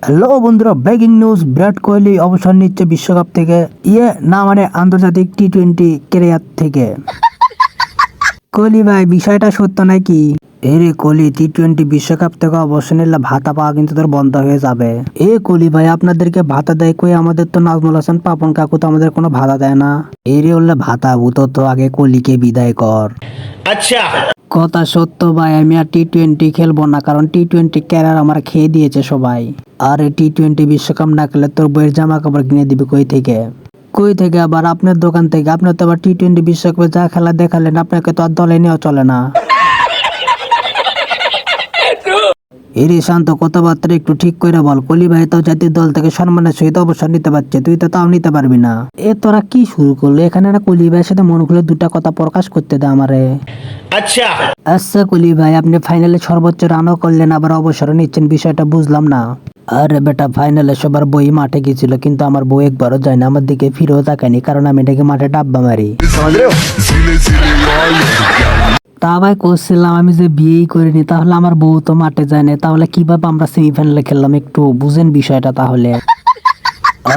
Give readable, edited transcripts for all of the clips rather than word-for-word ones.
Hello বন্ধুরা, breaking news. Virat Kohli অবসর নিচ্ছে বিশ্বকাপ থেকে, না মানে আন্তর্জাতিক টি-20 ক্যারিয়ার থেকে। কোহলি ভাই, বিষয়টা সত্য নাকি? এরে কোহলি, টি-20 বিশ্বকাপ থেকে অবসর নিলে ভাতা পাওয়া কিন্তু তোর বন্ধ হয়ে যাবে। কোহলি ভাই, আপনাদেরকে ভাতা দেয় কই? আমাদের তো নাজমুল হাসান পাপন কাকু তো আমাদের কোনো ভাতা দেয় না। এরে উল্লে ভাতা ভূত, তো আগে কোহলিকে বিদায় কর। আচ্ছা, কথা সত্য ভাই, আমি আর টি-20 খেলবো না, কারণ টি-20 ক্যারিয়ার আমার খেয়ে দিয়েছে সবাই। আর এই টি-20 বিশ্বকাপ না খেলে তোর বইয়ের জামা কাপড় কিনে দিবে কই থেকে? কই থেকে আবার? আপনার দোকান থেকে। আপনি তো আবার টি-20 বিশ্বকাপে যা খেলা দেখালেন, আপনাকে তো আর দলে নেওয়া চলে না। এরে শান্ত, কথাবার্তা একটু ঠিক করে বল। কোহলি ভাই তো জাতীয় দল থেকে সম্মানের সহিত অবসর নিতে পারছে, তুই তো তাও নিতে পারবি না। তোরা কি শুরু করলো এখানে? না কোহলি ভাইয়ের সাথে মন খুলে দুটা কথা প্রকাশ করতে দে আমারে। আচ্ছা, আচ্ছা কোহলি ভাই, আপনি ফাইনালে সর্বোচ্চ রানও করলেন, আবার অবসর নিচ্ছেন, বিষয়টা বুঝলাম না। আরে বেটা, ফাইনালে সবার বই মাঠে গেছিল, কিন্তু আমার বউ একবারও যায় না, আমার দিকে ফিরেও তাকায়নি, কারণ আমি এটাকে মাঠে ডাব্বা মারি। তা ভাই করছিলাম, আমি যে বিয়েই করিনি, তাহলে আমার বউ তো মাঠে যায় না, তাহলে কিভাবে আমরা সেমিফাইনালে খেললাম? একটু বুঝেন বিষয়টা তাহলে।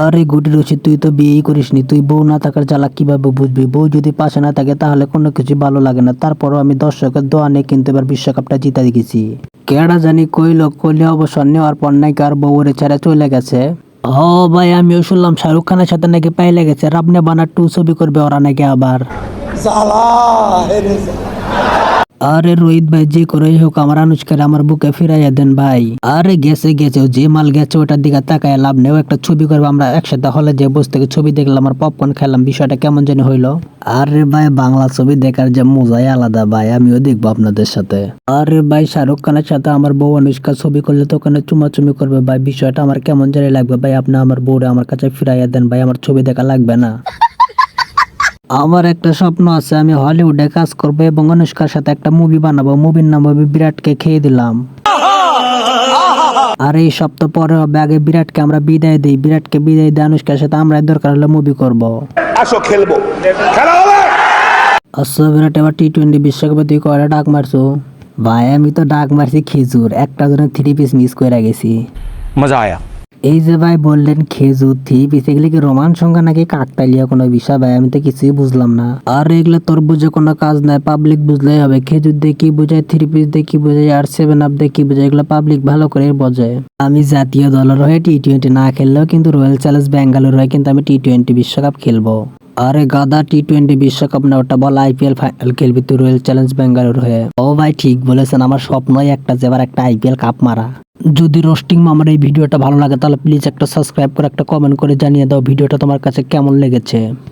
আরে গুটি রশিদ, তুই তো বিয়েই করিসনি, তুই বউ না থাকার জ্বালা কিভাবে বুঝবি? বউ যদি পাশে না থাকে তাহলে কোনো কিছু ভালো লাগে না। তারপরও আমি দর্শকের দোয়া নিয়ে কিন্তু এবার বিশ্বকাপটা জিতে গেছি। কেডা জানি কইলো কোহলি অবসর নেওয়ার পর নাকি আর বউরে ছেড়ে চলে গেছে। ও ভাই, আমিও শুনলাম শাহরুখ খানের সাথে নাকি পাইলে গেছে, রাবনে বানা 2 ছবি করবে ওরা নাকি আবার। আরে রোহিত ভাই, যে করেই হোক আমার আনুষ্কার আমার বুকে ফিরাইয়া দেন ভাই। আরে গেছে গেছে, যে মাল গেছে ওটার দিকে তাকায় লাভ নেই। একটা ছবি করবো আমরা একসাথে, হলে যে বসে থেকে ছবি দেখলাম আর পপকর্ন খেলাম, বিষয়টা কেমন জানি হইলো। আরে ভাই, বাংলা ছবি দেখার যে মজাই আলাদা ভাই, আমিও দেখবো আপনাদের সাথে। আরে ভাই, শাহরুখ খানের সাথে আমার বউ অনুষ্কা ছবি করলে তো ওখানে চুমাচুমি করবে ভাই, বিষয়টা আমার কেমন জানি লাগবে ভাই। আপনি আমার বউরে আমার কাছে ফিরাইয়া দেন ভাই, আমার ছবি দেখা লাগবে না। আমার একটা স্বপ্ন আছে, আমি হলিউডে কাজ করবো এবং অনুষ্কার সাথে একটা মুভি বানাবো। মুভির নাম হবে বিরাটকে খেয়ে দিলাম। আর এই সপ্তাহ পরে হবে, আগে বিরাটকে আমরা বিদায় দিই। বিরাটকে বিদায় দিয়ে অনুষ্কার সাথে আমরা দরকার হলে মুভি করবো। আসো খেলবো, খেলা হবে। আচ্ছা বিরাট, এবার টি-20 বিশ্বকাপে তুই কয়টা ডাক মারছো? ভাই আমি তো ডাক মারছি খেজুর, একটা জন্য 3 পিস মিস করে গেছি। মজা আয়া। এই যে ভাই বললেন খেজুর 3 পিস, এগুলি কি রোমান সংখ্যা নাকি কাকতালিয়া কোনো বিষয় ভাই? আমি তো কিছুই বুঝলাম না। আর এগুলো তোর বুঝে কোনো কাজ নাই, পাবলিক বুঝলেই হবে। খেজুর দিয়ে কি বোঝায়, 3 পিস দিয়ে কি বোঝায়, আর 7 আপ দিয়ে কি বোঝায়, এগুলো পাবলিক ভালো করে বোঝে। আমি জাতীয় দলের হয়ে টি-20 না খেললেও কিন্তু রয়্যাল চ্যালেঞ্জ বেঙ্গালুরু হয়ে কিন্তু আমি টি-20 বিশ্বকাপ খেলবো। আরে গাদা, টি-20 বিশ্বকাপ না, ওটা বল আইপিএল ফাইনাল খেলবি তুই রয়্যাল চ্যালেঞ্জ বেঙ্গালুরু হয়ে। ও ভাই ঠিক বলেছেন, আমার স্বপ্নই একটা যে এবার একটা আইপিএল কাপ মারা। যদি রোস্টিং মামার এই ভিডিওটা ভালো লাগে তাহলে প্লিজ একটা সাবস্ক্রাইব করে একটা কমেন্ট করে জানিয়ে দাও ভিডিওটা তোমার কাছে কেমন লেগেছে।